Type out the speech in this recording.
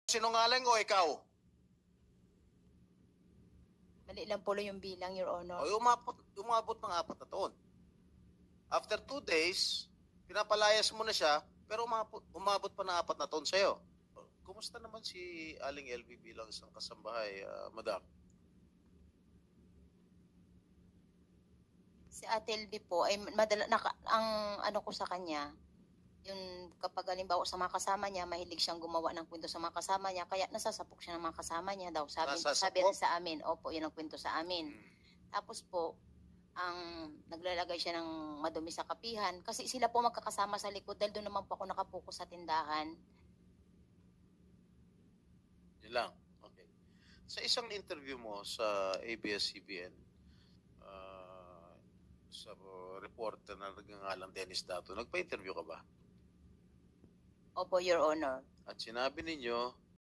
Sinungaling o ikaw? Mali lang po yung bilang, Your Honor. O umabot ng 4 na taon. After 2 days, pinapalayas mo na siya, pero umabot pa ng 4 na taon sa'yo. Kumusta naman si Aling LV bilang isang kasambahay, madam? Si Ate LV po, ay ang ano ko sa kanya, yung kapag halimbawa sa mga kasama niya, mahilig siyang gumawa ng kwento sa mga kasama niya, kaya nasasapok siya ng mga kasama niya daw. Sabi Nasasapok? sa amin, opo, yun ang kwento sa amin. Tapos po, ang naglalagay siya ng madumi sa kapihan, kasi sila po magkakasama sa likod, dahil doon naman po ako nakapokus sa tindahan. Yun lang. Okay. Sa isang interview mo sa ABS-CBN, sa reporter na nagngangalang Dennis Dato, nagpa-interview ka ba? Opo, Your Honor. At sinabi ninyo